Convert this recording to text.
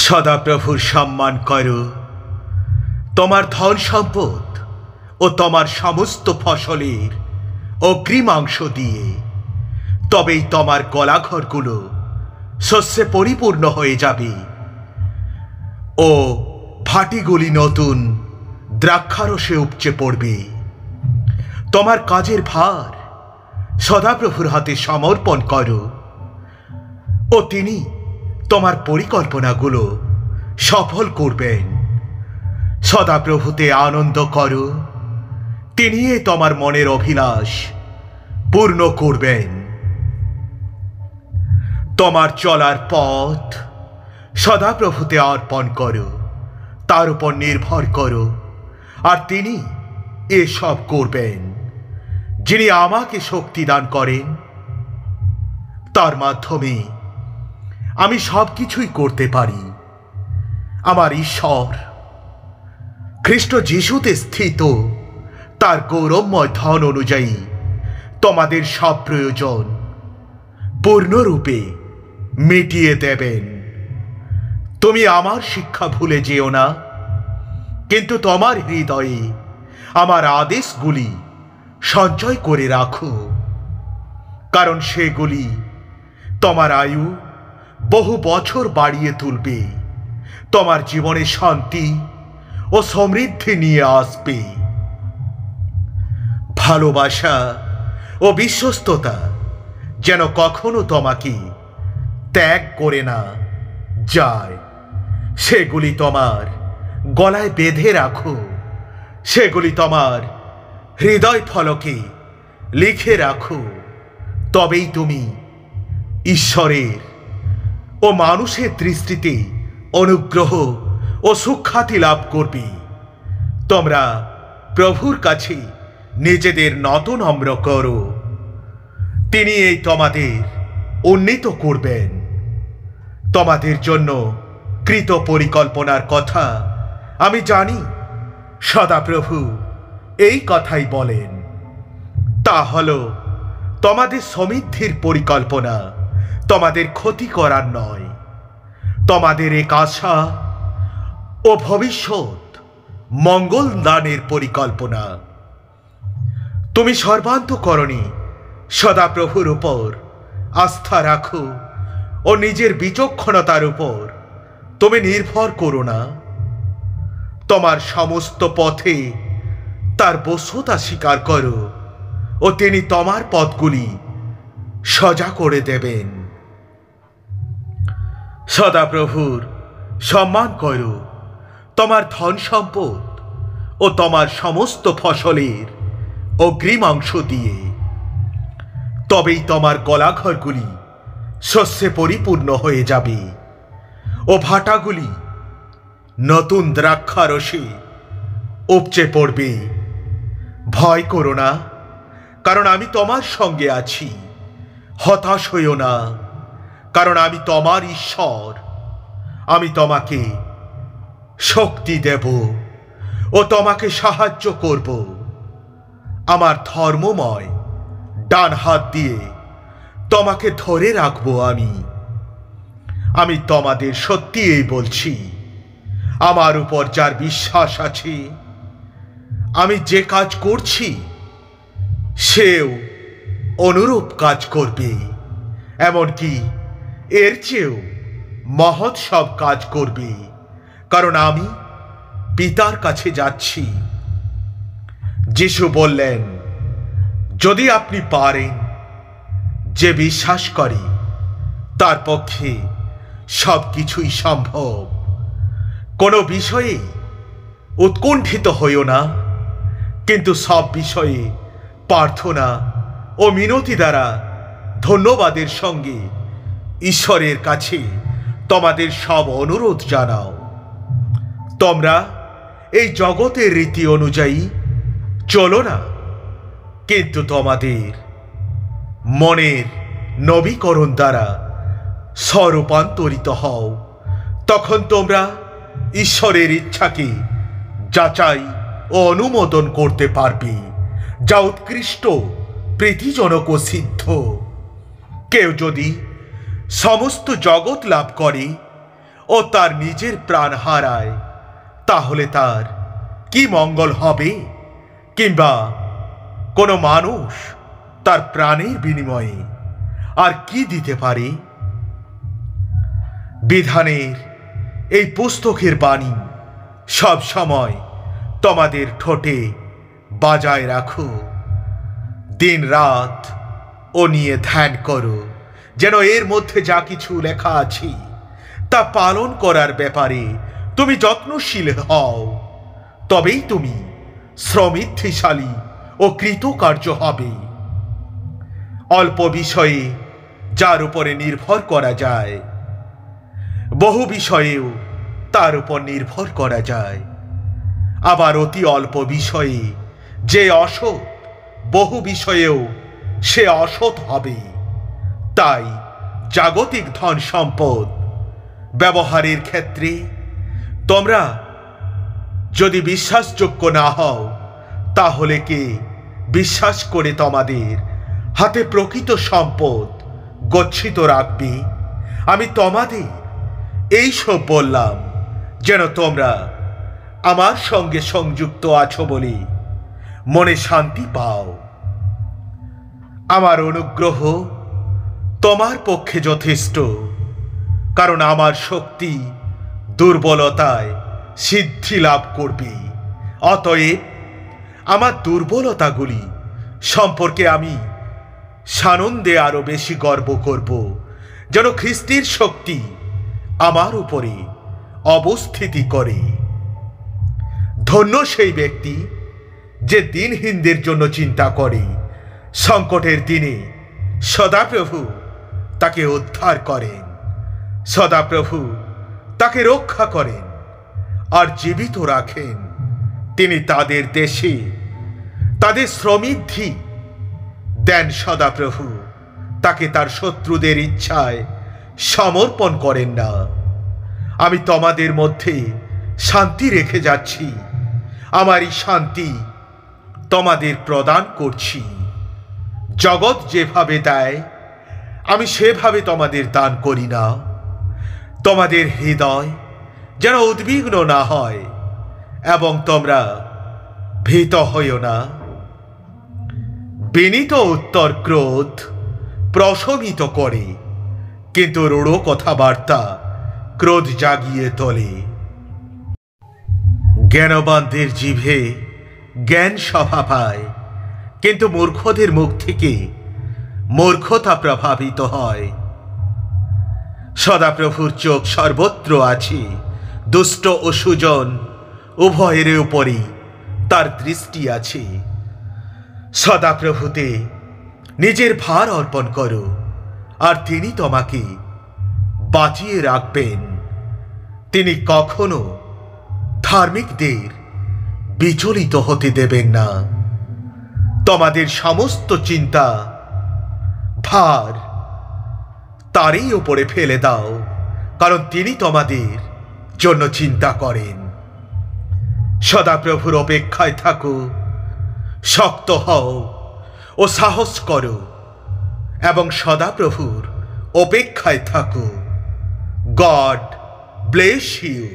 সদাপ্রভুর সম্মান করো। তোমার ধন সম্পদ ও তোমার সমস্ত ফসলের অগ্রিমাংশ দিয়ে, তবেই তোমার গলাঘরগুলো শস্যে পরিপূর্ণ হয়ে যাবে ও ভাটিগুলি নতুন দ্রাক্ষারসে উপচে পড়বে। তোমার কাজের ভার সদাপ্রভুর হাতে সমর্পণ করো ও তিনি তোমার পরিকল্পনাগুলো সফল করবেন। সদাপ্রভুতে আনন্দ করো, তিনি তোমার মনের অভিলাষ পূর্ণ করবেন। তোমার চলার পথ সদাপ্রভুতে অর্পণ করো, তার উপর নির্ভর করো, আর তিনি এসব করবেন। যিনি আমাকে শক্তি দান করেন, তার মাধ্যমে আমি সব কিছুই করতে পারি। আমার ঈশ্বর খ্রিস্ট যিশুতে স্থিত তার গৌরবময় ধন অনুযায়ী তোমাদের সব প্রয়োজন পূর্ণরূপে মিটিয়ে দেবেন। তুমি আমার শিক্ষা ভুলে যেও না, কিন্তু তোমার হৃদয়ে আমার আদেশগুলি সঞ্চয় করে রাখো, কারণ সেগুলি তোমার আয়ু বহু বছর বাড়িয়ে তুলবে, তোমার জীবনে শান্তি ও সমৃদ্ধি নিয়ে আসবে। ভালোবাসা ও বিশ্বস্ততা যেন কখনো তোমাকে ত্যাগ করে না যায়, সেগুলি তোমার গলায় বেঁধে রাখো, সেগুলি তোমার হৃদয় ফলকে লিখে রাখো। তবেই তুমি ঈশ্বরের ও মানুষের দৃষ্টিতে অনুগ্রহ ও সুখ্যাতি লাভ করবে। তোমরা প্রভুর কাছে নিজেদের নম্র করো, তিনি এই তোমাদের উন্নীত করবেন। তোমাদের জন্য কৃত পরিকল্পনার কথা আমি জানি, সদাপ্রভু এই কথাই বলেন। তা হল তোমাদের সমৃদ্ধির পরিকল্পনা, তোমাদের ক্ষতি করার নয়। তোমাদের এক আশা ও ভবিষ্যৎ মঙ্গল দানের পরিকল্পনা। তুমি সর্বান্তঃকরণে সদাপ্রভুর উপর আস্থা রাখো ও নিজের বিচক্ষণতার উপর তুমি নির্ভর করো না। তোমার সমস্ত পথে তার বশ্যতা স্বীকার করো ও তিনি তোমার পথগুলি সোজা করে দেবেন। সদাপ্রভুর সম্মান করো তোমার ধন সম্পদ ও তোমার সমস্ত ফসলের অগ্রিমাংশ দিয়ে, তবেই তোমার গলাঘরগুলি শস্যে পরিপূর্ণ হয়ে যাবে ও ভাটাগুলি নতুন দ্রাক্ষারসে উপচে পড়বে। ভয় করো না, কারণ আমি তোমার সঙ্গে আছি। হতাশ হইও না, কারণ আমি তোমার ঈশ্বর। আমি তোমাকে শক্তি দেব ও তোমাকে সাহায্য করব। আমার ধর্মময় ডান হাত দিয়ে তোমাকে ধরে রাখবো। আমি তোমাদের সত্যিই বলছি, আমার উপর যার বিশ্বাস আছে, আমি যে কাজ করছি সেও অনুরূপ কাজ করবে, এমনকি এর চেয়েও মহৎ সব কাজ করবে, কারণ আমি পিতার কাছে যাচ্ছি। যিশু বললেন, যদি আপনি পারেন, যে বিশ্বাস করে তার পক্ষে সব কিছুই সম্ভব। কোনো বিষয়ে উৎকণ্ঠিত হইও না, কিন্তু সব বিষয়ে প্রার্থনা ও মিনতি দ্বারা ধন্যবাদের সঙ্গে ঈশ্বরের কাছে তোমাদের সব অনুরোধ জানাও। তোমরা এই জগতের রীতি অনুযায়ী চলো না, কিন্তু তোমাদের মনের নবীকরণ দ্বারা স্বরূপান্তরিত হও। তখন তোমরা ঈশ্বরের ইচ্ছাকে যাচাই ও অনুমোদন করতে পারবে, যা উৎকৃষ্ট, প্রীতিজনক ও সিদ্ধ। কেউ যদি সমস্ত জগৎ লাভ করে ও তার নিজের প্রাণ হারায়, তাহলে তার কি মঙ্গল হবে? কিংবা কোনো মানুষ তার প্রাণের বিনিময়ে আর কি দিতে পারে? বিধানের এই পুস্তকের বাণী সব সময় তোমাদের ঠোঁটে বাজায় রাখো। দিন রাত ও নিয়ে ধ্যান করো, যেন এর মধ্যে যা কিছু লেখা আছে তা পালন করার ব্যাপারে তুমি যত্নশীল হও। তবেই তুমি সমৃদ্ধিশালী ও কৃতকার্য হবে। অল্প বিষয়ে যার উপরে নির্ভর করা যায়, বহু বিষয়েও তার উপর নির্ভর করা যায়। আবার অতি অল্প বিষয়ে যে অসৎ, বহু বিষয়েও সে অসৎ হবে। তাই জাগতিক ধন সম্পদ ব্যবহারের ক্ষেত্রে তোমরা যদি বিশ্বাসযোগ্য না হও, তাহলে কে বিশ্বাস করে তোমাদের হাতে প্রকৃত সম্পদ গচ্ছিত রাখবে? আমি তোমাদের এইসব বললাম যেন তোমরা আমার সঙ্গে সংযুক্ত আছো বলে মনে শান্তি পাও। আমার অনুগ্রহ তোমার পক্ষে যথেষ্ট, কারণ আমার শক্তি দুর্বলতায় সিদ্ধি লাভ করবে। অতএব আমার দুর্বলতাগুলি সম্পর্কে আমি সানন্দে আরো বেশি গর্ব করব, যেন খ্রিস্টের শক্তি আমার উপরে অবস্থিতি করে। ধন্য সেই ব্যক্তি যে দিনহীনদের জন্য চিন্তা করে। সংকটের দিনে সদাপ্রভু তাকে উদ্ধার করেন, সদাপ্রভু তাকে রক্ষা করেন আর জীবিত রাখেন। তিনি তাদের দেশে তাদের সমৃদ্ধি দেন। সদাপ্রভু তাকে তার শত্রুদের ইচ্ছায় সমর্পণ করেন না। আমি তোমাদের মধ্যে শান্তি রেখে যাচ্ছি, আমারই শান্তি তোমাদের প্রদান করছি। জগৎ যেভাবে দেয় আমি সেভাবে তোমাদের দান করি না। তোমাদের হৃদয় যেন উদ্বিগ্ন না হয় এবং তোমরা ভীত হইও না। বিনীত উত্তর ক্রোধ প্রশমিত করে, কিন্তু রূঢ় কথাবার্তা ক্রোধ জাগিয়ে তোলে। জ্ঞানবানদের জিভে জ্ঞান সভা পায়, কিন্তু মূর্খদের মুখ থেকে মূর্খতা প্রভাবিত হয়। সদাপ্রভুর চোখ সর্বত্র আছে, দুষ্ট ও সুজন উভয়ের উপরেই তার দৃষ্টি আছে। সদাপ্রভুতে নিজের ভার অর্পণ করো, আর তিনি তোমাকে বাঁচিয়ে রাখবেন। তিনি কখনো ধার্মিকদের বিচলিত হতে দেবেন না। তোমাদের সমস্ত চিন্তা ভার তারই উপরে ফেলে দাও, কারণ তিনি তোমাদের জন্য চিন্তা করেন। সদাপ্রভুর অপেক্ষায় থাকো, শক্ত হও ও সাহস করো এবং সদাপ্রভুর অপেক্ষায় থাকো। God bless you.